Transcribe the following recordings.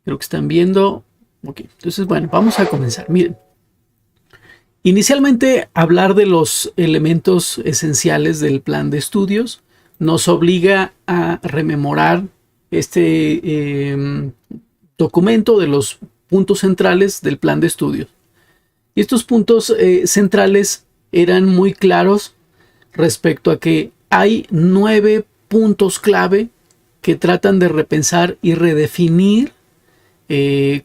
Creo que están viendo. Ok, entonces, bueno, vamos a comenzar. Miren, inicialmente hablar de los elementos esenciales del plan de estudios nos obliga a rememorar este documento de los puntos centrales del plan de estudios. Y estos puntos centrales eran muy claros respecto a que hay 9 puntos clave que tratan de repensar y redefinir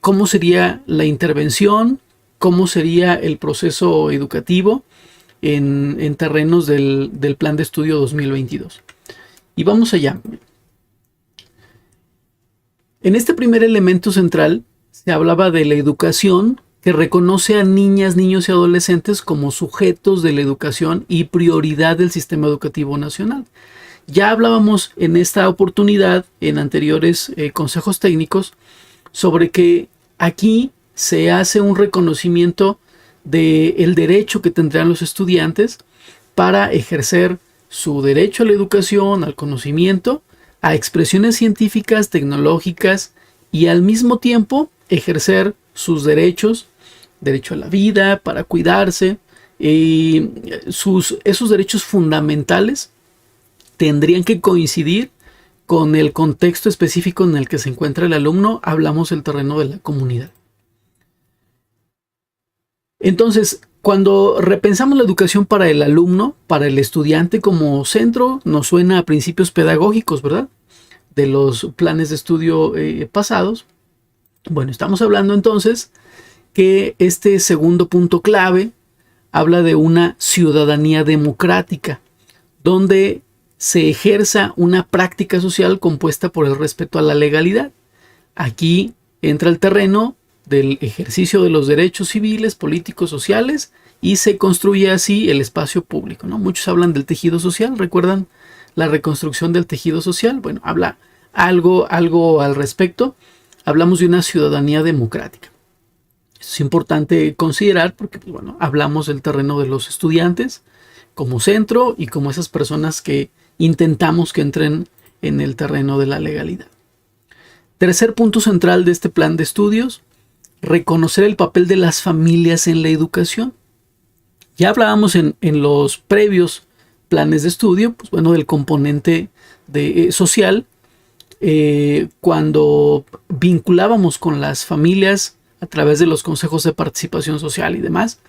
cómo sería la intervención, cómo sería el proceso educativo en terrenos del Plan de Estudio 2022. Y vamos allá. En este primer elemento central se hablaba de la educación que reconoce a niñas, niños y adolescentes como sujetos de la educación y prioridad del sistema educativo nacional. Ya hablábamos en esta oportunidad, en anteriores consejos técnicos, sobre que aquí se hace un reconocimiento del derecho que tendrán los estudiantes para ejercer su derecho a la educación, al conocimiento, a expresiones científicas, tecnológicas y al mismo tiempo ejercer sus derechos, derecho a la vida, para cuidarse, y esos derechos fundamentales tendrían que coincidir con el contexto específico en el que se encuentra el alumno. Hablamos del terreno de la comunidad. Entonces, cuando repensamos la educación para el alumno, para el estudiante como centro, nos suena a principios pedagógicos, ¿verdad? De los planes de estudio pasados. Bueno, estamos hablando entonces que este segundo punto clave habla de una ciudadanía democrática, donde se ejerza una práctica social compuesta por el respeto a la legalidad. Aquí entra el terreno del ejercicio de los derechos civiles, políticos, sociales, y se construye así el espacio público, ¿no? Muchos hablan del tejido social, ¿recuerdan la reconstrucción del tejido social? Bueno, habla algo al respecto. Hablamos de una ciudadanía democrática. Es importante considerar porque, bueno, hablamos del terreno de los estudiantes como centro y como esas personas que intentamos que entren en el terreno de la legalidad. Tercer punto central de este plan de estudios: reconocer el papel de las familias en la educación. Ya hablábamos en los previos planes de estudio, pues bueno, del componente social, cuando vinculábamos con las familias a través de los consejos de participación social y demás,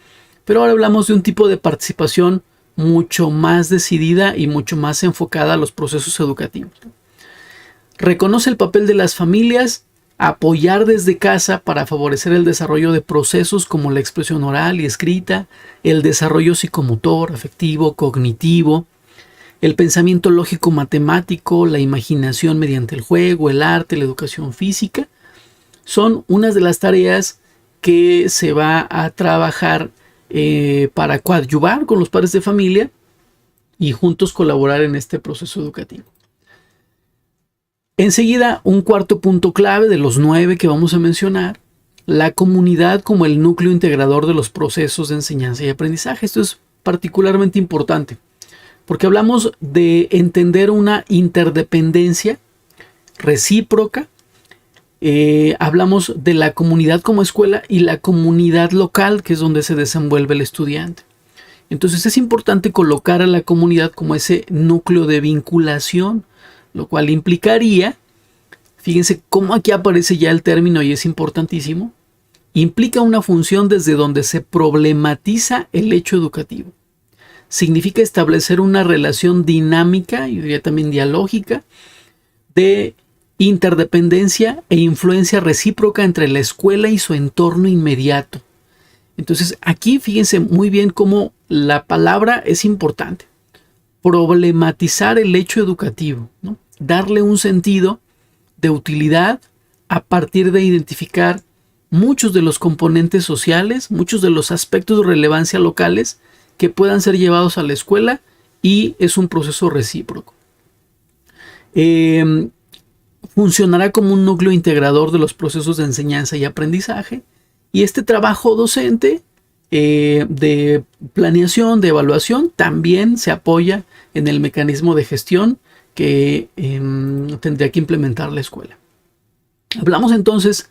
pero ahora hablamos de un tipo de participación mucho más decidida y mucho más enfocada a los procesos educativos. Reconoce el papel de las familias, apoyar desde casa para favorecer el desarrollo de procesos como la expresión oral y escrita, el desarrollo psicomotor, afectivo, cognitivo, el pensamiento lógico matemático, la imaginación mediante el juego, el arte, la educación física. Son unas de las tareas que se va a trabajar para coadyuvar con los padres de familia y juntos colaborar en este proceso educativo. Enseguida, un cuarto punto clave de los 9 que vamos a mencionar: la comunidad como el núcleo integrador de los procesos de enseñanza y aprendizaje. Esto es particularmente importante porque hablamos de entender una interdependencia recíproca. Hablamos de la comunidad como escuela y la comunidad local, que es donde se desenvuelve el estudiante. Entonces es importante colocar a la comunidad como ese núcleo de vinculación, lo cual implicaría, fíjense cómo aquí aparece ya el término y es importantísimo, implica una función desde donde se problematiza el hecho educativo. Significa establecer una relación dinámica, y diría también dialógica, de interdependencia e influencia recíproca entre la escuela y su entorno inmediato. Entonces aquí fíjense muy bien cómo la palabra es importante. Problematizar el hecho educativo, ¿no? Darle un sentido de utilidad a partir de identificar muchos de los componentes sociales, muchos de los aspectos de relevancia locales que puedan ser llevados a la escuela, y es un proceso recíproco. Funcionará como un núcleo integrador de los procesos de enseñanza y aprendizaje, y este trabajo docente de planeación, de evaluación, también se apoya en el mecanismo de gestión que tendría que implementar la escuela. Hablamos entonces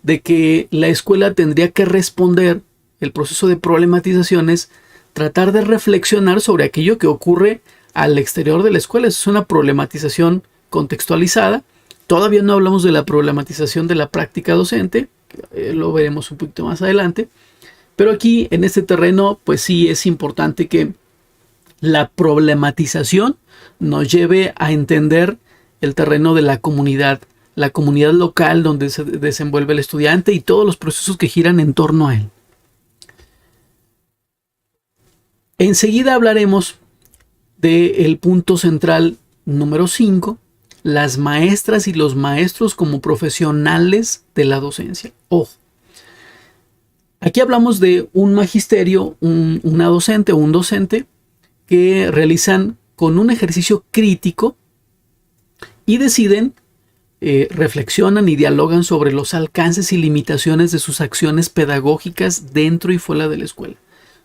de que la escuela tendría que responder el proceso de problematizaciones, tratar de reflexionar sobre aquello que ocurre al exterior de la escuela. Es una problematización contextualizada. Todavía no hablamos de la problematización de la práctica docente, lo veremos un poquito más adelante. Pero aquí, en este terreno, pues sí es importante que la problematización nos lleve a entender el terreno de la comunidad local donde se desenvuelve el estudiante y todos los procesos que giran en torno a él. Enseguida hablaremos del punto central número 5, las maestras y los maestros como profesionales de la docencia. Ojo, aquí hablamos de un magisterio, una docente o un docente que realizan con un ejercicio crítico y deciden, reflexionan y dialogan sobre los alcances y limitaciones de sus acciones pedagógicas dentro y fuera de la escuela.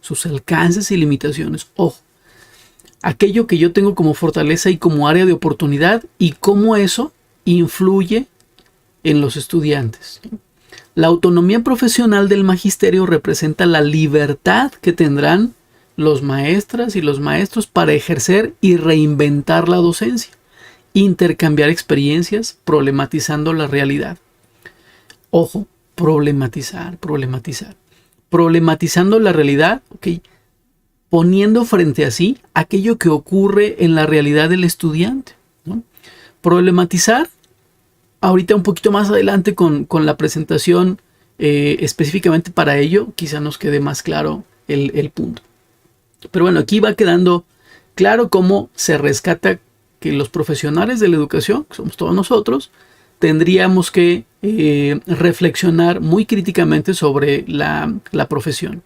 Sus alcances y limitaciones. Ojo, aquello que yo tengo como fortaleza y como área de oportunidad y cómo eso influye en los estudiantes. La autonomía profesional del magisterio representa la libertad que tendrán los maestras y los maestros para ejercer y reinventar la docencia, intercambiar experiencias, problematizando la realidad. Ojo, problematizar. Problematizando la realidad, ok, poniendo frente a sí aquello que ocurre en la realidad del estudiante, ¿no? Problematizar, ahorita un poquito más adelante con la presentación específicamente para ello, quizá nos quede más claro el punto. Pero bueno, aquí va quedando claro cómo se rescata que los profesionales de la educación, que somos todos nosotros, tendríamos que reflexionar muy críticamente sobre la profesión.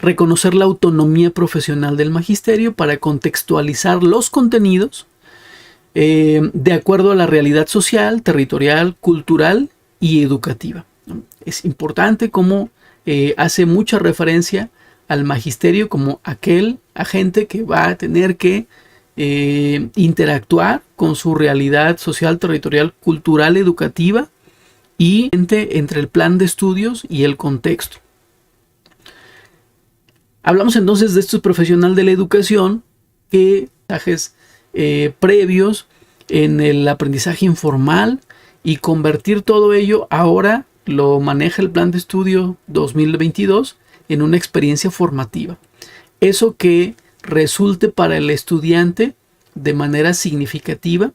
Reconocer la autonomía profesional del magisterio para contextualizar los contenidos de acuerdo a la realidad social, territorial, cultural y educativa. Es importante cómo hace mucha referencia al magisterio como aquel agente que va a tener que interactuar con su realidad social, territorial, cultural, educativa y entre el plan de estudios y el contexto. Hablamos entonces de estos profesionales de la educación que mensajes previos en el aprendizaje informal y convertir todo ello ahora lo maneja el plan de estudio 2022 en una experiencia formativa. Eso que resulte para el estudiante de manera significativa.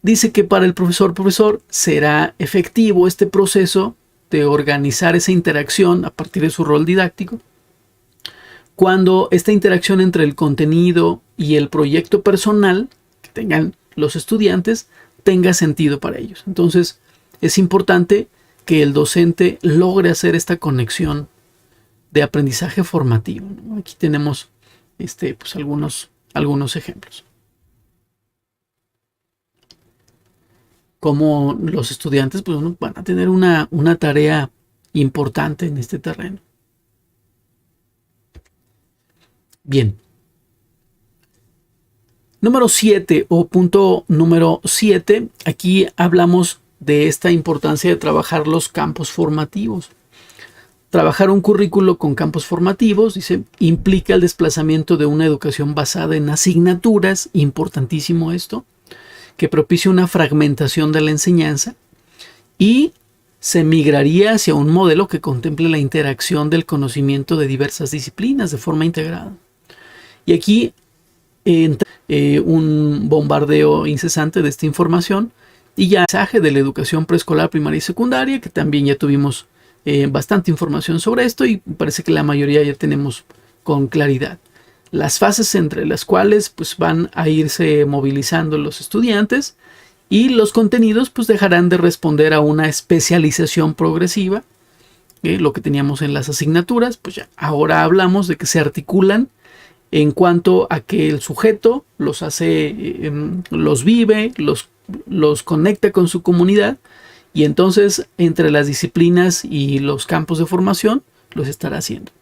Dice que para el profesor será efectivo este proceso de organizar esa interacción a partir de su rol didáctico cuando esta interacción entre el contenido y el proyecto personal que tengan los estudiantes tenga sentido para ellos. Entonces es importante que el docente logre hacer esta conexión de aprendizaje formativo, ¿no? Aquí tenemos pues algunos ejemplos. Como los estudiantes pues, van a tener una tarea importante en este terreno. Bien. Número 7 o punto número 7. Aquí hablamos de esta importancia de trabajar los campos formativos. Trabajar un currículo con campos formativos, dice, implica el desplazamiento de una educación basada en asignaturas, importantísimo esto, que propicia una fragmentación de la enseñanza y se migraría hacia un modelo que contemple la interacción del conocimiento de diversas disciplinas de forma integrada. Y aquí entra un bombardeo incesante de esta información y ya el mensaje de la educación preescolar, primaria y secundaria, que también ya tuvimos bastante información sobre esto y parece que la mayoría ya tenemos con claridad. Las fases entre las cuales pues, van a irse movilizando los estudiantes y los contenidos pues, dejarán de responder a una especialización progresiva. Lo que teníamos en las asignaturas, pues ya ahora hablamos de que se articulan en cuanto a que el sujeto los hace, los vive, los conecta con su comunidad y entonces entre las disciplinas y los campos de formación los estará haciendo.